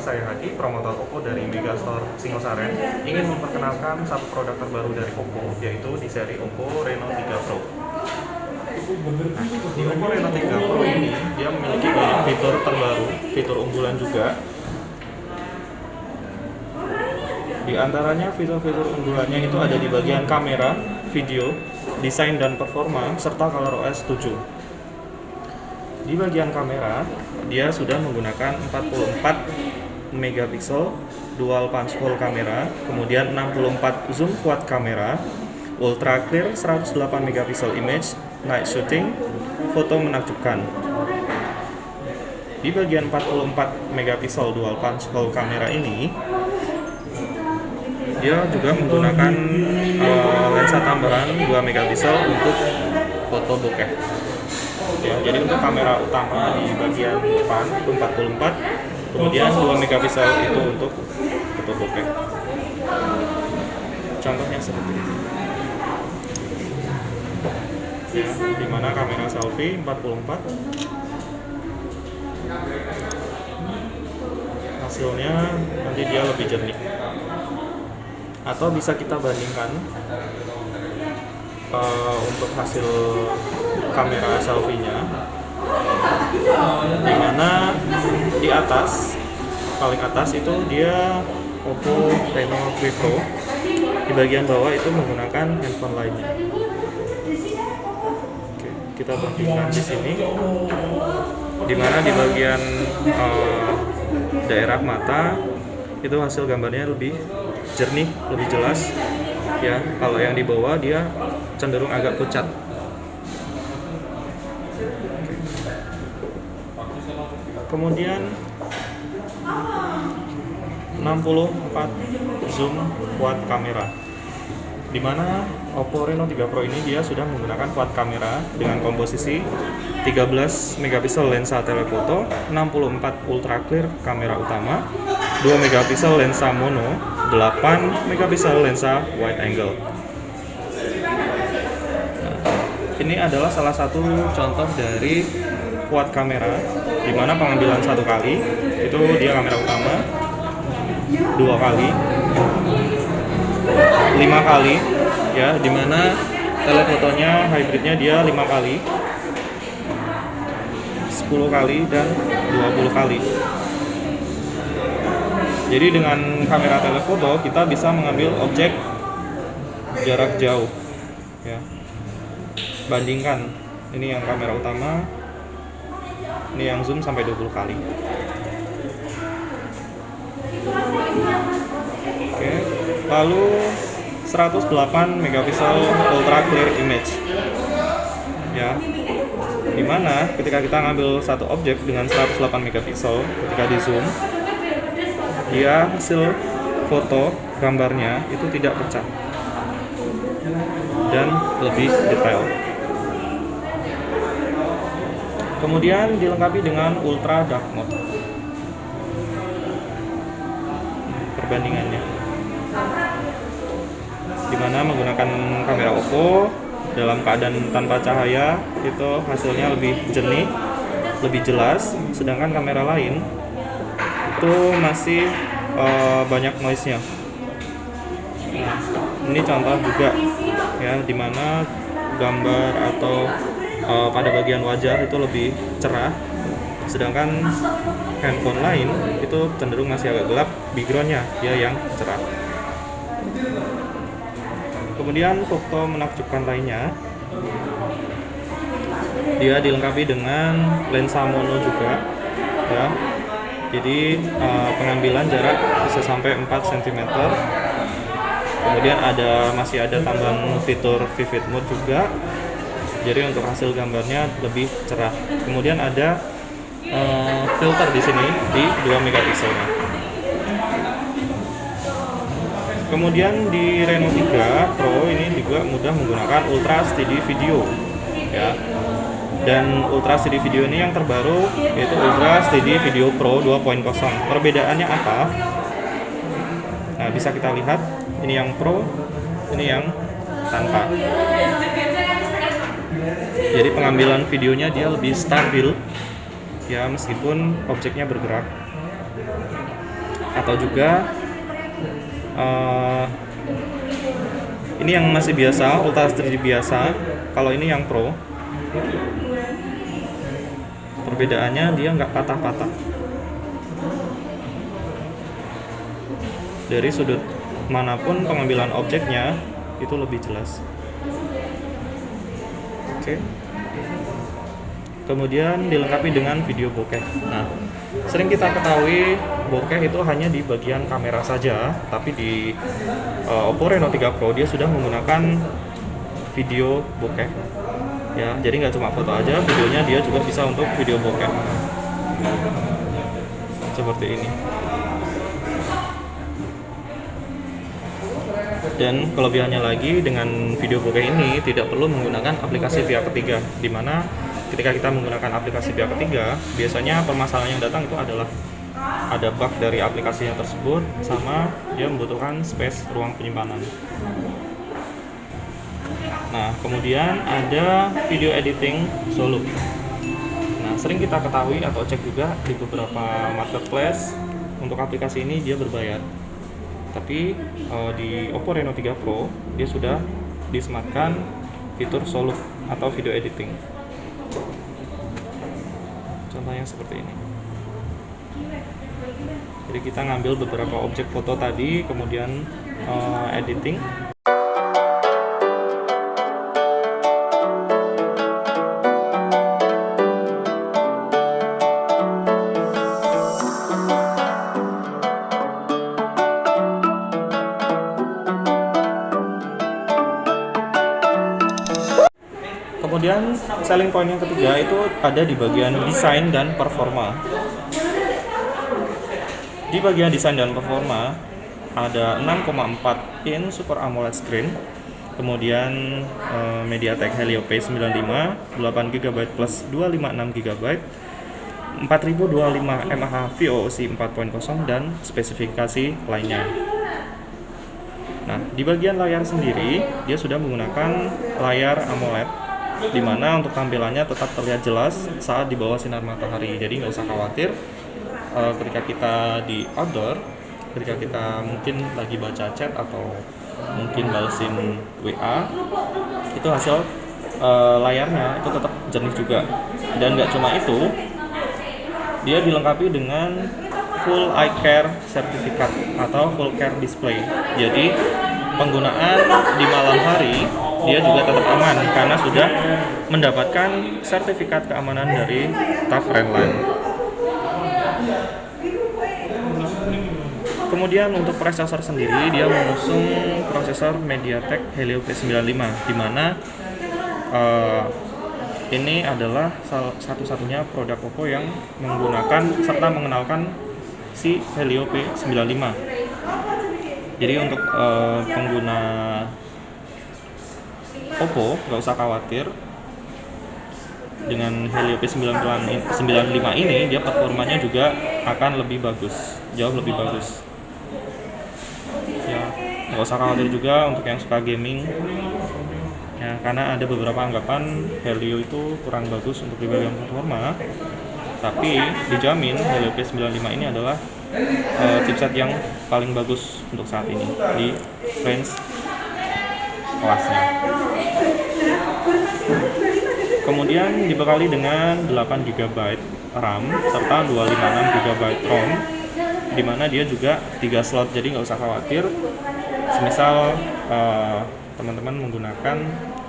saya Hadi, promotor Oppo dari Megastore Singosaren, ingin memperkenalkan satu produk terbaru dari Oppo, yaitu di seri Oppo Reno 3 Pro. Nah, di Oppo Reno 3 Pro ini, dia memiliki banyak fitur terbaru, fitur unggulan juga. Di antaranya fitur-fitur unggulannya itu ada di bagian kamera, video, desain dan performa, serta ColorOS 7. Di bagian kamera, dia sudah menggunakan 44 megapiksel dual punch hole kamera, kemudian 64 zoom quad kamera, ultra clear 108 megapiksel image, night shooting, foto menakjubkan. Di bagian 44 megapiksel dual punch hole kamera ini, dia juga menggunakan lensa tambahan 2 megapiksel untuk foto bokeh. Ya, jadi untuk kamera utama di bagian depan itu 44, kemudian 2 megapiksel itu untuk foto bokeh. Contohnya seperti ini. Ya, di mana kamera selfie 44. Hasilnya nanti dia lebih jernih. Atau bisa kita bandingkan untuk hasil kamera selfie-nya, dimana di atas, paling atas itu dia Oppo Reno 3 Pro, di bagian bawah itu menggunakan handphone lainnya. Oke, kita bandingkan di sini, dimana di bagian daerah mata itu hasil gambarnya lebih jernih, lebih jelas ya. Kalau yang di bawah dia cenderung agak pucat. Kemudian 64 zoom quad kamera, dimana Oppo Reno 3 Pro ini dia sudah menggunakan quad kamera dengan komposisi 13 megapiksel lensa telefoto, 64 ultra clear kamera utama, 2 megapiksel lensa mono, 8 megapiksel lensa wide angle. Nah, ini adalah salah satu contoh dari quad kamera, di mana pengambilan satu kali itu dia kamera utama, 2 kali, 5 kali, ya, di mana telefotonya hybridnya dia 5 kali, 10 kali dan 20 kali. Jadi dengan kamera telefoto kita bisa mengambil objek jarak jauh ya. Bandingkan ini yang kamera utama, ini yang zoom sampai 20 kali. Oke, lalu 108 megapiksel ultra clear image. Ya. Dimana ketika kita ngambil satu objek dengan 108 megapiksel, ketika di zoom, dia hasil foto gambarnya itu tidak pecah dan lebih detail. Kemudian dilengkapi dengan ultra dark mode. Perbandingannya, dimana menggunakan kamera Oppo dalam keadaan tanpa cahaya itu hasilnya lebih jernih, lebih jelas, sedangkan kamera lain itu masih banyak noise-nya. Nah, ini contoh juga ya, dimana gambar atau pada bagian wajah itu lebih cerah, sedangkan handphone lain itu cenderung masih agak gelap, background-nya dia yang cerah. Kemudian foto menakjubkan lainnya, dia dilengkapi dengan lensa mono juga ya. Jadi pengambilan jarak bisa sampai 4 cm. Kemudian masih ada tambahan fitur vivid mode juga. Jadi untuk hasil gambarnya lebih cerah. Kemudian ada filter di sini di 2 megapikselnya. Kemudian di Reno 3 Pro ini juga mudah menggunakan Ultra Steady Video ya. Dan Ultra Steady Video ini yang terbaru, yaitu Ultra Steady Video Pro 2.0. Perbedaannya apa? Nah, bisa kita lihat, ini yang Pro, ini yang tanpa. Jadi pengambilan videonya dia lebih stabil ya, meskipun objeknya bergerak. atau juga ini yang masih biasa, Ultra 3D biasa. Kalau ini yang Pro, perbedaannya dia nggak patah-patah. Dari sudut manapun pengambilan objeknya itu lebih jelas. Oke. Kemudian dilengkapi dengan video bokeh. Nah, sering kita ketahui bokeh itu hanya di bagian kamera saja, tapi di Oppo Reno 3 Pro dia sudah menggunakan video bokeh. Ya, jadi nggak cuma foto aja, videonya dia juga bisa untuk video bokeh. Seperti ini. Dan kelebihannya lagi, dengan video bokeh ini tidak perlu menggunakan aplikasi pihak ketiga, di mana ketika kita menggunakan aplikasi pihak ketiga, biasanya permasalahan yang datang itu adalah ada bug dari aplikasinya tersebut, sama dia membutuhkan space ruang penyimpanan. Nah, kemudian ada video editing solo. Nah, sering kita ketahui atau cek juga di beberapa marketplace untuk aplikasi ini dia berbayar. Tapi di Oppo Reno 3 Pro dia sudah disematkan fitur solo atau video editing. Contohnya seperti ini. Jadi kita ngambil beberapa objek foto tadi, kemudian editing. Kemudian selling point yang ketiga itu ada di bagian desain dan performa. Di bagian desain dan performa ada 6,4 inch Super AMOLED screen, kemudian MediaTek Helio P95 8GB plus 256GB, 4025 mAh VOC 4.0 dan spesifikasi lainnya. Nah, di bagian layar sendiri dia sudah menggunakan layar AMOLED, di mana untuk tampilannya tetap terlihat jelas saat di bawah sinar matahari. Jadi nggak usah khawatir ketika kita di outdoor, ketika kita mungkin lagi baca chat atau mungkin balesin WA, itu hasil layarnya itu tetap jernih juga. Dan nggak cuma itu, dia dilengkapi dengan full eye care sertifikat atau full care display. Jadi penggunaan di malam hari dia juga tetap aman karena sudah mendapatkan sertifikat keamanan dari TUF Redline. Kemudian untuk prosesor sendiri dia mengusung prosesor MediaTek Helio P95, di mana ini adalah satu-satunya produk Oppo yang menggunakan serta mengenalkan si Helio P95. Jadi untuk pengguna Oppo nggak usah khawatir, dengan Helio P95 ini dia performanya juga akan lebih bagus, jauh lebih bagus. Ya, nggak usah khawatir juga untuk yang suka gaming. Ya, karena ada beberapa anggapan Helio itu kurang bagus untuk di bagian performa, tapi dijamin Helio P95 ini adalah chipset yang paling bagus untuk saat ini di range kelasnya. Kemudian dibekali dengan 8GB RAM serta 256GB ROM, di mana dia juga 3 slot, jadi nggak usah khawatir. Semisal teman-teman menggunakan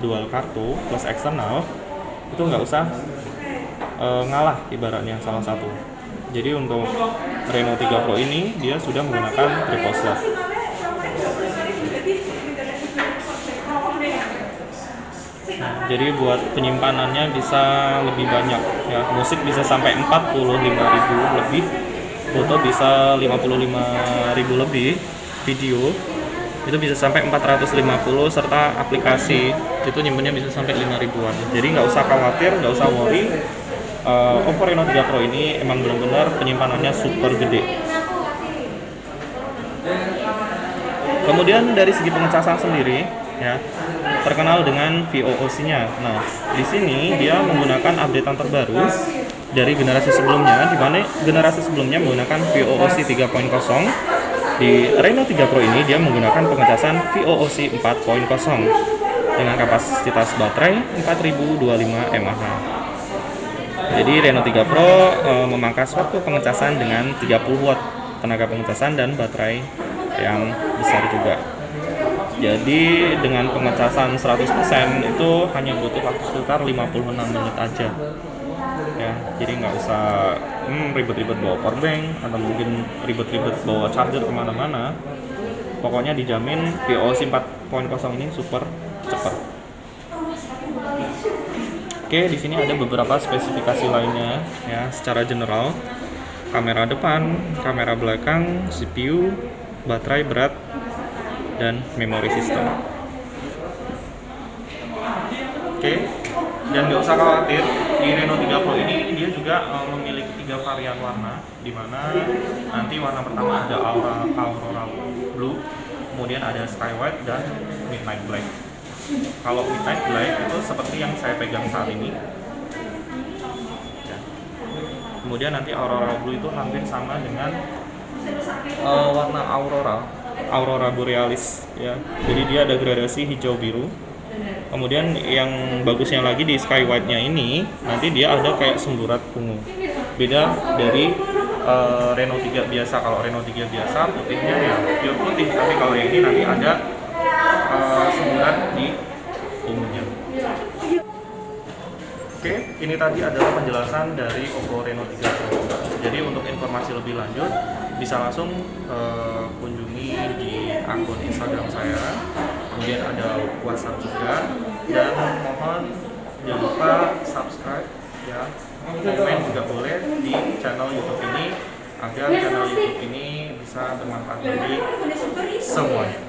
dual kartu plus eksternal, itu nggak usah ngalah ibaratnya salah satu. Jadi untuk Reno 3 Pro ini dia sudah menggunakan triple slot. Nah, jadi buat penyimpanannya bisa lebih banyak ya. Musik bisa sampai 45.000 lebih, foto bisa 55.000 lebih, video itu bisa sampai 450, serta aplikasi itu nyimpennya bisa sampai 5.000-an. Jadi nggak usah khawatir, nggak usah worry. Oppo Reno 3 Pro ini emang benar-benar penyimpanannya super gede. Kemudian dari segi pengecasan sendiri ya, terkenal dengan VOOC-nya. Nah, di sini dia menggunakan updatean terbaru dari generasi sebelumnya, di mana generasi sebelumnya menggunakan VOOC 3.0. Di Reno 3 Pro ini dia menggunakan pengecasan VOOC 4.0 dengan kapasitas baterai 4025 mAh. Jadi Reno 3 Pro memangkas waktu pengecasan dengan 30 watt tenaga pengecasan dan baterai yang besar juga. Jadi dengan pengecasan 100% itu hanya butuh waktu sekitar 56 menit aja. Ya, jadi nggak usah ribet-ribet bawa powerbank atau mungkin ribet-ribet bawa charger kemana-mana. Pokoknya dijamin VOOC 4.0 ini super cepat. Oke, di sini ada beberapa spesifikasi lainnya ya, secara general. Kamera depan, kamera belakang, CPU, baterai berat, dan memori system. Oke, dan nggak usah khawatir, di Reno 3 Pro ini dia juga memiliki 3 varian warna, di mana nanti warna pertama ada Aurora Blue, kemudian ada Sky White dan Midnight Black. Kalau Midnight Black itu seperti yang saya pegang saat ini. Kemudian nanti Aurora Blue itu hampir sama dengan warna Aurora Borealis ya. Jadi dia ada gradasi hijau biru. Kemudian yang bagusnya lagi di Sky White-nya ini nanti dia ada kayak semburat ungu. Beda dari Reno 3 biasa. Kalau Reno 3 biasa putihnya ya pure putih, tapi kalau yang ini nanti ada semburat di ungunya. Oke, ini tadi adalah penjelasan dari Oppo Reno 3 Pro. Jadi untuk informasi lebih lanjut bisa langsung kunjungi di akun Instagram saya. Kemudian ada WhatsApp juga, dan mohon jangan lupa subscribe ya. Komen juga boleh di channel YouTube ini agar channel YouTube ini bisa bermanfaat bagi semuanya.